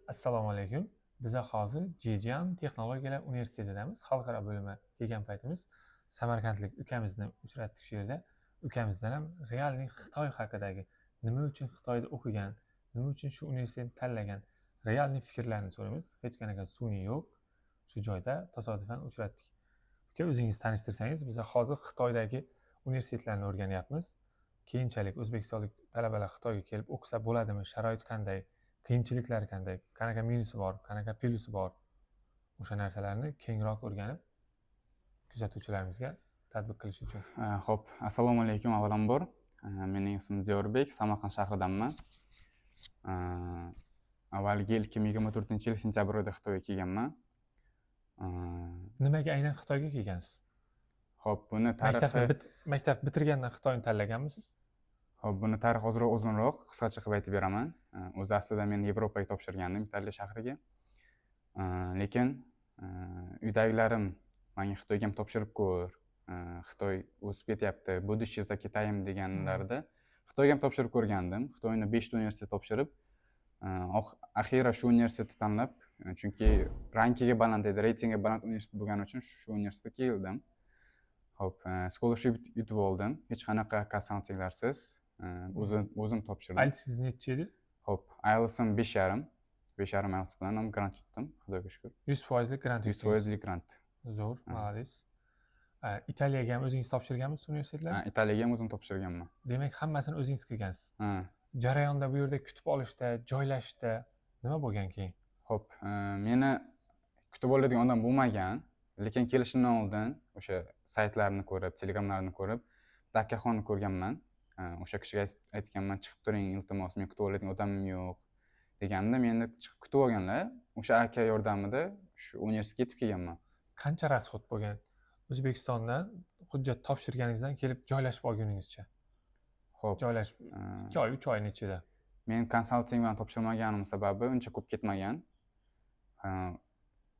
Assalomu alaykum. Biza hozir Jejian Texnologiyalar universitetidamiz. Xalqaro bo'limi kelgan paytimiz samarqandlik ukamizni uchratdik shu yerda. Ukamizdan ham realniy Xitoy haqidagi nima uchun Xitoyda o'qigan, nima uchun shu universitetni tanlagan realniy fikrlarini so'raymiz. Hech qanaqa sun'iy yo'q. Shu joyda tasodifan uchratdik. Uka, o'zingizni tanishtirsangiz, biza hozir Xitoydagi universitetlarni o'rganyapmiz. Keyinchalik o'zbekistonlik talabalar Xitoyga kelib o'qisa bo'ladimi? Sharoit qanday? Qiyinchiliklari qanday, qanaqa minusi bor, qanaqa plusi bor, o'sha narsalarni kengroq o'rganib kuzatuvchilarimizga tatbiq qilish uchun. Xo'p, assalomu alaykum avvalambor. Mening ismim Diyorbek, Samarqand shahridanman. Avvalgi yil 2024-yil sentyabr oyida Xitoyga kelganman. Nimaga aynan Xitoyga kelgansiz? Xo'p, buni tarixi maktab bitirgandan Xitoyni tanlaganmisiz? Xo'p, buni tarixi ozroq uzunroq, qisqacha qilib aytib beraman. O'zi aslida men Yevropaga topshirgandim, Italiya shahriga. Lekin uydagilarim menga Xitoyga ham topshirib ko'r, Xitoy o'sib ketyapti, будущее za ketayim deganlarida Xitoyga ham topshirib ko'rgandim. Xitoyni 5 ta universitet topshirib, axiyra shu universitetni tanlab, chunki rankingi baland edi, reytingi baland universitet bo'lgani uchun shu universitetga keldim. Xo'p, scholarship yutib oldim. Hech qanaqa konsaltinglarsiz. O'zim topshirdim. IELTS necha edi? Xo'p, IELTS'im 5,5. 5,5 IELTS bilan ham grant yutdim, Xudoga shukr. 100% grant yutdingiz. 100% grant. Zo'r, молодец. Italiyaga ham o'zingiz topshirganmisiz universitetlarni? Italiyaga ham o'zim topshirganman. Demak, hammasini o'zingiz qilgansiz. Jarayonda bu yerda kutib olishda, joylashda nima bo'lgan keyin? Xo'p, meni kutib oladigan odam bo'lmagan, lekin kelishimdan oldin o'sha saytlarni ko'rib, telegramlarni ko'rib, akaxonni ko'rganman. O'sha kishiga aytganman, chiqib turing, iltimos, men kutib oladigan odamim yo'q deganimda meni chiqib kutib olganlar. O'sha aka yordamida shu universitetga yetib kelganman. Qancha rasxod bo'lgan O'zbekistondan hujjat topshirganingizdan kelib joylashib olguningizcha? Xo'p, joylashib 2 oy, 3 oyning ichida. Men konsalting bilan topshirmaganim sababi uncha ko'p ketmagan.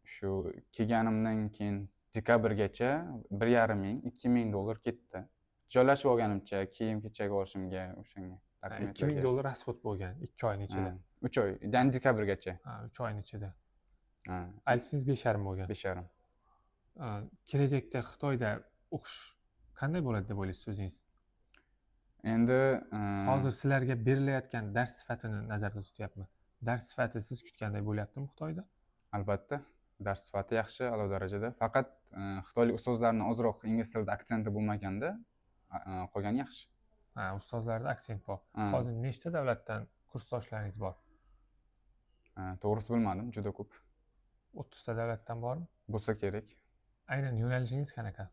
Shu kelganimdan keyin dekabrgacha 1,5 ming, 2 ming dollar ketdi. Joylashib olganimcha, kiyim-kechak olishimga o'shanga $2 ming rasxod bo'lgan 2 oyning ichida. 3 oy, ya'ni dekabrgacha. 3 oyning ichida. IELTS'ingiz 5,5 bo'lgan. 5,5. Kelajakda Xitoyda o'qish qanday bo'ladi deb o'ylaysiz o'zingiz? Endi hozir sizlarga berilayotgan dars sifatini nazarda tutyapman. Dars sifati siz kutganday bo'lyaptimi Xitoyda? Albatta, dars sifati yaxshi, a'lo darajada. Faqat xitoylik ustozlarning ozroq ingliz tilida aksenti bo'lmaganda, qolgani yaxshi. Ustozlarda aksent bor. Hozir nechta davlatdan kursdoshlaringiz bor? To'g'risi bilmadim, juda ko'p. 30 ta davlatdan bormi? Bo'lsa kerak. Aynan yo'nalishingiz qanaqa?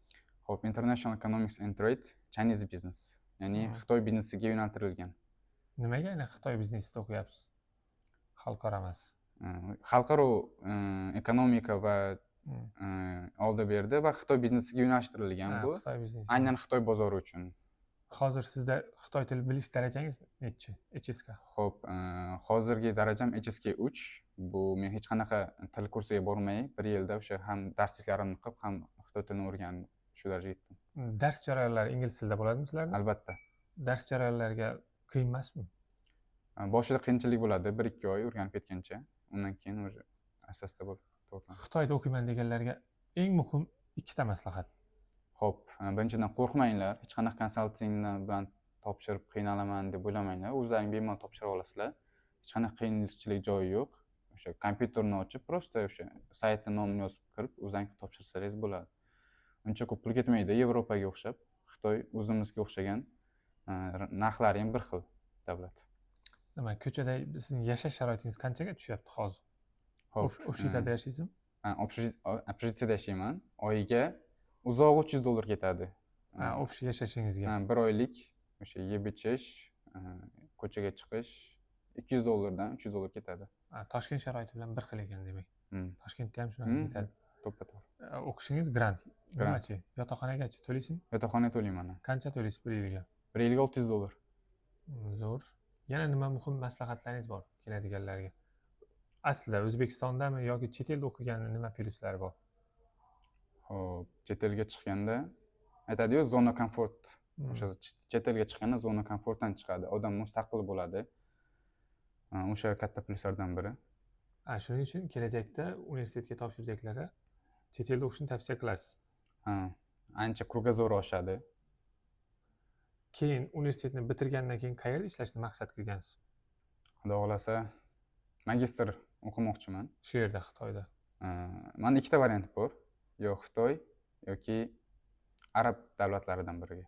Xo'p, International Economics and Trade, Chinese Business. Ya'ni Xitoy biznesiga yo'naltirilgan. Nimaga aynan Xitoy biznesida o'qiyapsiz? Xalqaro emas. Xalqaro ekonomika va oldi berdi va Xitoy biznesiga yo'naltirilgan bu. Xitoy biznesi. Aynan Xitoy bozori uchun. Hozir sizda Xitoy tili bilish darajangiz necha? HSK. Xo'p, hozirgi darajam HSK 3. Bu men hech qanaqa til kursiga bormay, 1 yilda o'sha ham darsliklarimni qilib, ham Xitoy tilini o'rganib shu darajaga yetdim. Dars jarayonlari ingliz tilida bo'ladimi sizlarda? Albatta. Dars jarayonlariga qiyin emasmi? Boshida qiyinchilik bo'ladi, 1-2 oy o'rganib ketgancha. Undan keyin o'sha asosda bo'lib to'g'ri. Xitoyda o'qiyman deganlarga eng muhim 2 ta maslahat. Xo'p, birinchidan qo'rqmanglar, hech qanaqa konsalting bilan topshirib qiynalaman deb o'ylamanglar. O'zlaring bemalol topshira olasizlar. Hech qanaqa qiyinchilik joyi yo'q. O'sha kompyuterni ochib, prosta o'sha saytning nomini yozib kirib, o'zlaringiz topshirsangiz bo'ladi. Uncha ko'p pul ketmaydi, Yevropaga o'xshab. Xitoy o'zimizga o'xshagan, narxlari ham bir xil davlat. Nima, ko'chada sizning yashash sharoitingiz qanchaga tushyapti hozir? Xo'p, Общежитияda yashaysizmi? Общежитияda yashayman. Oyiga uzog'i $300 ketadi. Общий yashashingizga. 1 oylik o'sha yeb-ichish, ko'chaga chiqish $200 dan $300 ketadi. Toshkent sharoiti bilan bir xil ekan demak. Toshkentda ham shunaqa ketadi. To'ppa-to'g'ri. O'qishingiz grant. Nimachi? Yotoqxonagachi to'laysizmi? Yotoqxonaga to'layman. Qancha to'laysiz 1 yilga? 1 yilga $600. Zo'r. Yana nima muhim maslahatlaringiz bor keladiganlarga? Aslida O'zbekistondami yoki chet elda o'qiganning nima plyuslari bor? Xo'p, chet elga chiqqanda aytadi-yu, zona komfort. O'sha chet elga chiqqanda zona komfortdan chiqadi. Odam mustaqil bo'ladi. O'sha katta plyuslardan biri. Shuning uchun kelajakda universitetga topshirajaklarga chet elda o'qishni tavsiya qilasiz. Ha, ancha krugozo'ri oshadi. Keyin universitetni bitirgandan keyin qayerda ishlashni maqsad qilgansiz? Xudo xohlasa magistr o'qimoqchiman. Shu yerda, Xitoyda. Manda ikkita variant bor. Yo Xitoy yoki arab davlatlaridan biriga.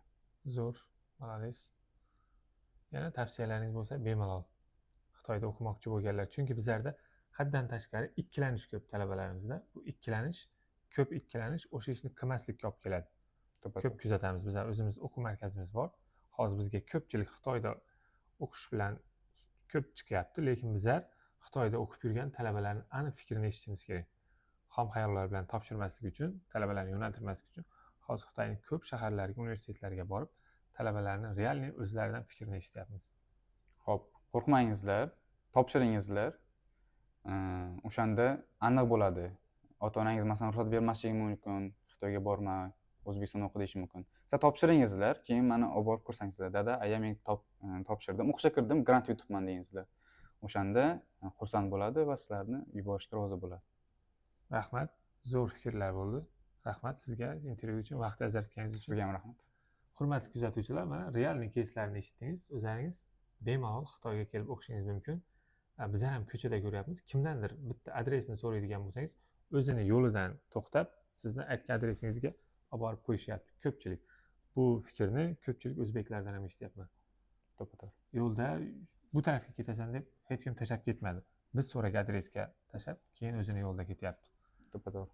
Zo'r, malades. Yana tavsiyalaringiz bo'lsa bemalol Xitoyda o'qimoqchi bo'lganlar. Chunki bizlarda haddan tashqari ikkilanish ko'p talabalarimizda. Bu ko'p ikkilanish o'sha ishni qilmaslikka olib keladi. Ko'p kuzatamiz. Bizlar o'zimiz o'quv markazimiz bor. Hozir bizga ko'pchilik Xitoyda o'qish bilan ko'p chiqyapti, lekin bizlar Xitoyda o'qib yurgan talabalarning aniq fikrini eshitishimiz kerak. Xom xayollar bilan topshirmaslik uchun, talabalarni yo'naltirmaslik uchun hozir Xitoyning ko'p shaharlariga, universitetlarga borib, talabalarni realniy o'zlaridan fikrini eshityapmiz. Xo'p, qo'rqmangizlar, topshiringizlar. O'shanda aniq bo'ladi. Ota-onangiz masalan ruxsat bermasligi mumkin, Xitoyga borma, O'zbekistonda o'qi deyishi mumkin. Siz topshiringizlar, keyin meni olib borib ko'rsangsizlar. Dada, aya men topshirdim, o'qishga kirdim, grant yutibman deysizlar. O'shanda xursand bo'ladi va sizlarni yuborishga rozi bo'ladi. Rahmat, zo'r fikrlar bo'ldi. Rahmat sizga intervyu uchun vaqt ajratganingiz uchun. Sizga ham rahmat. Hurmatli kuzatuvchilar, mana realniy keyslarni eshitdingiz. O'zingiz bemalol Xitoyga kelib o'qishingiz mumkin. Bizlar ham ko'chada ko'ryapmiz. Kimdandir bitta adresni so'raydigan bo'lsangiz, o'zini yo'lidan to'xtab, sizni aytgan adresingizga olib borib qo'yishyapti ko'pchilik. Bu fikrni ko'pchilik o'zbeklardan ham eshityapman. To'g'ri. Yo'lda bu tarafga ketasan deb hech kim tashlab ketmadi. Biz so'ragan adresga tashlab, keyin o'zini yo'lda ketyapti. To'g'ri.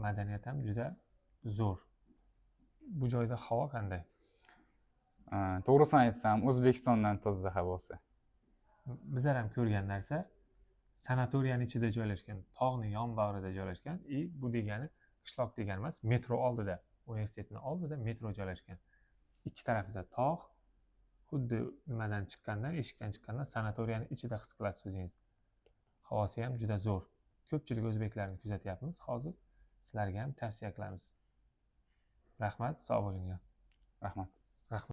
Madaniyat ham juda zo'r. Bu joyda havo qanday? To'g'risini aytsam, O'zbekistondan toza havosi. Bizlar ham ko'rgan narsa sanatoriyaning ichida joylashgan, tog'ning yonbag'rida joylashgan, bu degani qishloq degani emas, metro oldida, universitetning oldida metro joylashgan. Ikki tarafida tog', xuddi nimadan chiqqandan, eshikdan chiqqandan sanatoriyaning ichida his qilasiz o'zingizni. Havosi ham juda zo'r. Ko'pchilik o'zbeklarni kuzatyapmiz. Hozir sizlarga ham tavsiya qilamiz. Rahmat, sog' bo'linglar. Rahmat.